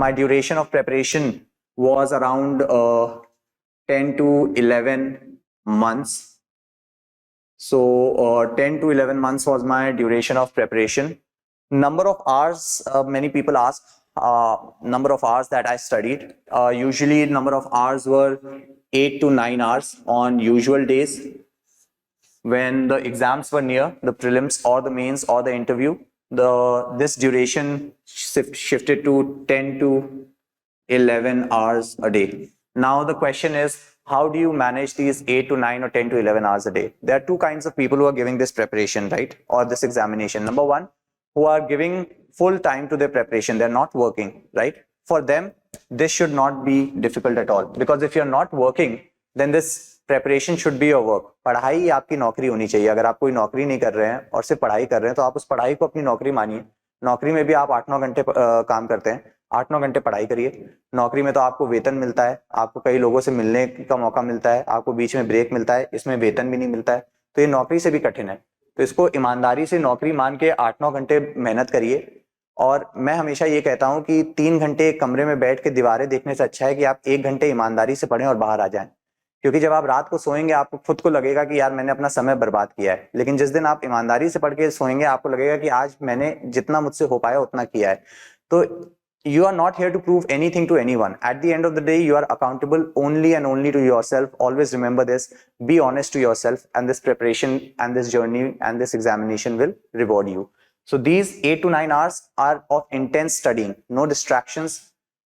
my duration of preparation was around 10 to 11 months. So 10 to 11 months was my duration of preparation. Number of hours, many people ask number of hours that I studied. Usually number of hours were 8 to 9 hours on usual days. When the exams were near, the prelims or the mains or the interview, this duration shifted to 10 to 11 hours a day. Now the question is, how do you manage these 8 to 9 or 10 to 11 hours a day? There are two kinds of people who are giving this preparation, right? Or this examination. Number one, who are giving full time to their preparation. They're not working, right? For them, this should not be difficult at all. Because if you're not working, then this preparation should be your work. पढ़ाई आपकी नौकरी होनी चाहिए. अगर आप कोई नौकरी नहीं कर रहे हैं और सिर्फ पढ़ाई कर रहे हैं, तो आप उस पढ़ाई को अपनी नौकरी मानिए. नौकरी में भी आप 8-9 घंटे काम करते हैं, 8-9 घंटे पढ़ाई करिए. नौकरी में तो आपको वेतन मिलता है, आपको कई लोगों से मिलने का मौका मिलता है, आपको बीच में ब्रेक मिलता है, इसमें वेतन भी नहीं मिलता है. तो ये नौकरी से भी कठिन है. तो इसको ईमानदारी से नौकरी मान के 8-9 घंटे मेहनत करिए. और मैं हमेशा ये कहता हूं कि 3 घंटे कमरे में बैठ के दीवारें देखने से अच्छा है कि आप 1 घंटे ईमानदारी से पढ़ें और बाहर आ जाएं. क्योंकि जब आप रात को सोएंगे, आपको खुद को लगेगा कि यार मैंने अपना समय बर्बाद किया है. लेकिन जिस दिन आप ईमानदारी से पढ़ के सोएंगे, आपको लगेगा कि आज मैंने जितना मुझसे हो पाया उतना किया है. तो you are not here to prove anything to anyone. At the end of the day, you are accountable only and only to yourself. Always remember this. Be honest to yourself, and this preparation and this journey and this examination will reward you. So these 8 to 9 hours are of intense studying. No distractions.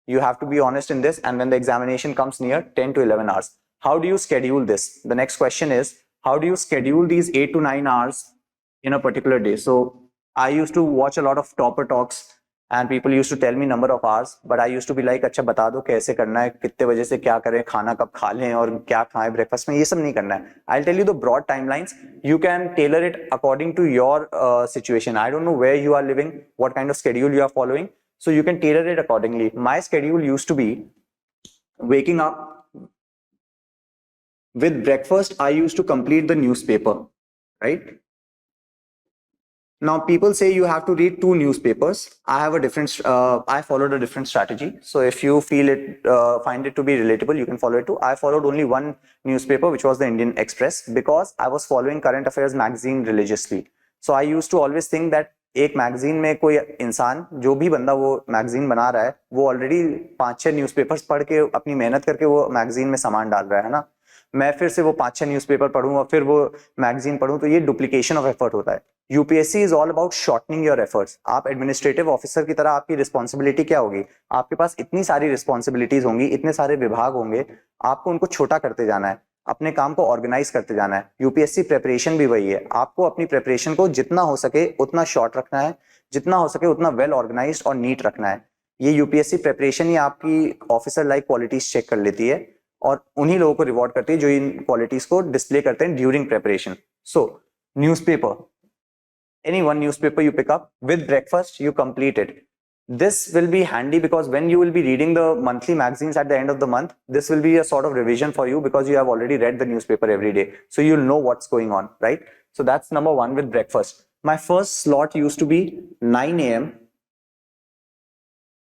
You have to be honest in this. And when the examination comes near, 10 to 11 hours. How do you schedule this? The next question is, how do you schedule these 8 to 9 hours in a particular day? So I used to watch a lot of topper talks. And people used to tell me number of hours, but I used to be like, अच्छा बता दो कैसे करना है, कितने बजे से क्या करें, खाना कब खा लें और क्या खाएं ब्रेकफास्ट में, ये सब नहीं करना है. I'll tell you the broad timelines. You can tailor it according to your situation. I don't know where you are living, what kind of schedule you are following, so you can tailor it accordingly. My schedule used to be waking up with breakfast. I used to complete the newspaper, right? Now people say you have to read 2 newspapers. I have a different, I followed a different strategy. So if you feel it, find it to be relatable, you can follow it too. I followed only one newspaper, which was the Indian Express, because I was following current affairs magazine religiously. So I used to always think that एक magazine में कोई इंसान, जो भी बंदा वो magazine बना रहा है, वो ऑलरेडी 5-6 न्यूज़पेपर्स पढ़ के अपनी मेहनत करके वो मैगजीन में सामान डाल रहा है ना. मैं फिर से वो 5-6 न्यूज़पेपर पढ़ूं और फिर वो मैगजीन पढ़ूं, तो ये डुप्लीकेशन ऑफ एफर्ट होता है. UPSC is all about shortening your efforts. आप एडमिनिस्ट्रेटिव ऑफिसर की तरह आपकी रिस्पॉन्सिबिलिटी क्या होगी? आपके पास इतनी सारी रिस्पॉन्सिबिलिटीज होंगी, इतने सारे विभाग होंगे, आपको उनको छोटा करते जाना है, अपने काम को ऑर्गेनाइज करते जाना है. यूपीएससी प्रिपरेशन भी वही है. आपको अपनी प्रिपरेशन को जितना हो सके उतना शॉर्ट रखना है, जितना हो सके उतना वेल ऑर्गेनाइज्ड और नीट रखना है. ये यूपीएससी प्रिपरेशन ही आपकी ऑफिसर लाइक क्वालिटीज चेक कर लेती है और उन्हीं लोगों को रिवॉर्ड करती है जो इन क्वालिटीज को डिस्प्ले करते हैं during preparation. So newspaper, any one newspaper you pick up with breakfast, you complete it. This will be handy because when you will be reading the monthly magazines at the end of the month, this will be a sort of revision for you because you have already read the newspaper every day. So you'll know what's going on, right? So that's number one with breakfast. My first slot used to be 9 a.m.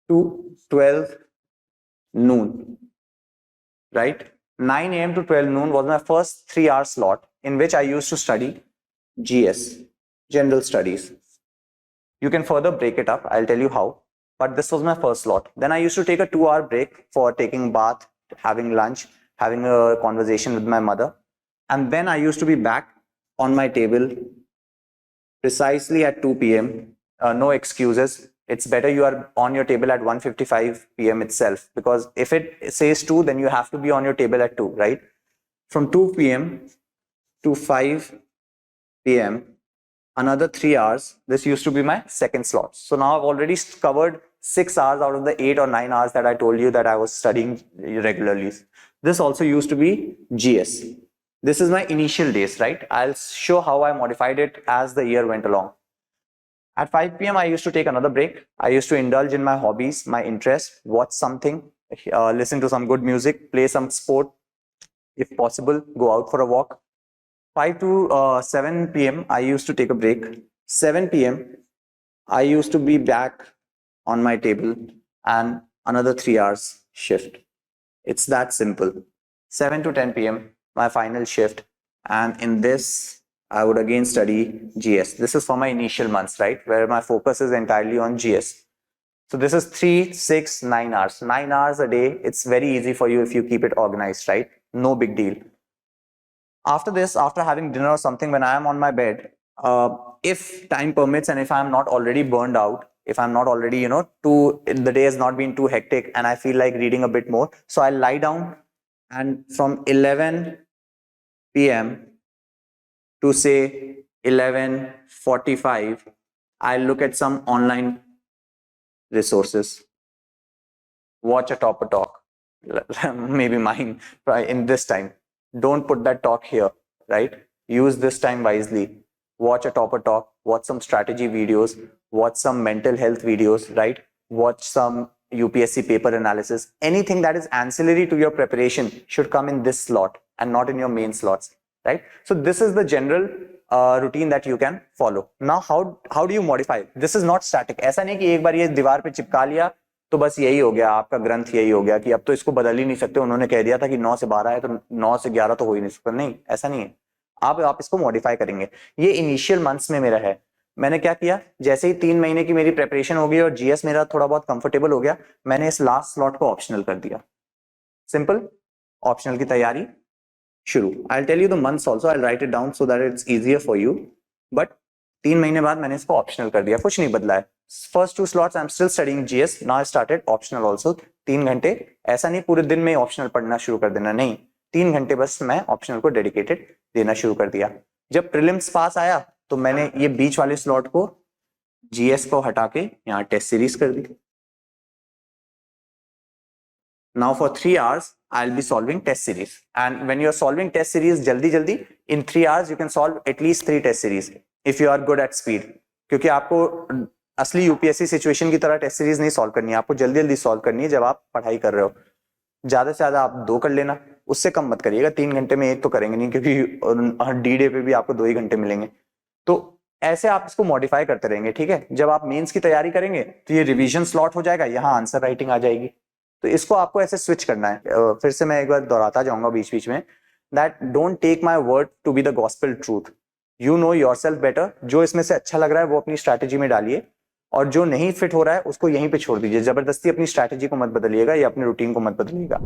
to 12 noon, right? 9 a.m. to 12 noon was my first 3-hour slot in which I used to study GS. General studies. You can further break it up. I'll tell you how. But this was my first slot. Then I used to take a 2-hour break for taking a bath, having lunch, having a conversation with my mother. And then I used to be back on my table precisely at 2 p.m. No excuses. It's better you are on your table at 1:55 p.m. itself. Because if it says 2, then you have to be on your table at 2, right? From 2 p.m. to 5 p.m. another 3 hours. This used to be my second slot. So now I've already covered 6 hours out of the 8 or 9 hours that I told you that I was studying regularly. This also used to be GS. This is my initial days, right? I'll show how I modified it as the year went along. At 5 p.m. I used to take another break. I used to indulge in my hobbies, my interests, watch something, listen to some good music, play some sport, if possible, go out for a walk. 5 to 7 p.m. I used to take a break. 7 p.m. I used to be back on my table and another 3 hours shift. It's that simple. 7 to 10 p.m. my final shift, and in this I would again study GS. This is for my initial months, right, where my focus is entirely on GS. So this is 3, 6, 9 hours. 9 hours a day. It's very easy for you if you keep it organized, right? No big deal. After this, after having dinner or something, when I am on my bed, if time permits and if I'm not already burned out, if I'm not already, the day has not been too hectic and I feel like reading a bit more, so I'll lie down, and from 11 p.m. to say 11:45, I'll look at some online resources, watch a toper talk, maybe mine, right, in this time. Don't put that talk here, right? Use this time wisely. Watch a toper talk, watch some strategy videos, watch some mental health videos, right? Watch some UPSC paper analysis. Anything that is ancillary to your preparation should come in this slot and not in your main slots, right? So this is the general routine that you can follow. Now, how do you modify? This is not static. ऐसा नहीं कि एक बार ये दीवार पे चिपका लिया तो बस यही हो गया, आपका ग्रंथ यही हो गया कि अब तो इसको बदल ही नहीं सकते, उन्होंने कह दिया था कि 9 से 12 है तो 9 से 11 तो हो ही नहीं सकता. नहीं, ऐसा नहीं है. आप इसको मॉडिफाई करेंगे. ये इनिशियल मंथ्स में मेरा है. मैंने क्या किया, जैसे ही 3 महीने की मेरी प्रेपरेशन हो गई और जीएस मेरा थोड़ा बहुत कंफर्टेबल हो गया, मैंने इस लास्ट स्लॉट को ऑप्शनल कर दिया. सिंपल. ऑप्शनल की तैयारी शुरू. I tell you the months also, I write it down so that it's easier for you. But 3 महीने बाद मैंने इसको ऑप्शनल कर दिया, कुछ नहीं बदला है. First 2 slots I am still studying GS. Now I started optional also. 3 घंटे. ऐसा नहीं पूरे दिन में ऑप्शनल पढ़ना शुरू कर देना, नहीं, 3 घंटे बस मैं ऑप्शनल को डेडिकेटेड देना शुरू कर दिया. जब प्रीलिम्स पास आया तो मैंने ये बीच वाले स्लॉट को, जीएस को हटा के यहाँ टेस्ट सीरीज कर दी. Now for 3 hours, I'll be solving test series. And when you're solving test series, jaldi, in 3 hours, you can solve at least 3 test series if you are good at speed. क्योंकि आपको असली UPSC situation की तरह test series नहीं solve करनी है, आपको जल्दी सॉल्व करनी है जब आप पढ़ाई कर रहे हो. ज्यादा से ज्यादा आप 2 कर लेना, उससे कम मत करिएगा. 3 घंटे में 1 तो करेंगे नहीं, क्योंकि डी डे पे भी आपको 2 ही घंटे मिलेंगे. तो ऐसे आप इसको मॉडिफाई करते रहेंगे, ठीक है. जब आप मेंस की तैयारी करेंगे तो ये रिवीजन स्लॉट हो जाएगा, यहाँ आंसर राइटिंग आ जाएगी. तो इसको आपको ऐसे स्विच करना है. फिर से मैं एक बार दोहराता जाऊंगा बीच में, that don't take my word to be the gospel truth. You know yourself better. जो इसमें से अच्छा लग रहा है वो अपनी स्ट्रैटेजी में डालिए, और जो नहीं फिट हो रहा है उसको यहीं पे छोड़ दीजिए. जबरदस्ती अपनी स्ट्रैटेजी को मत बदलिएगा या अपने रूटीन को मत बदलिएगा.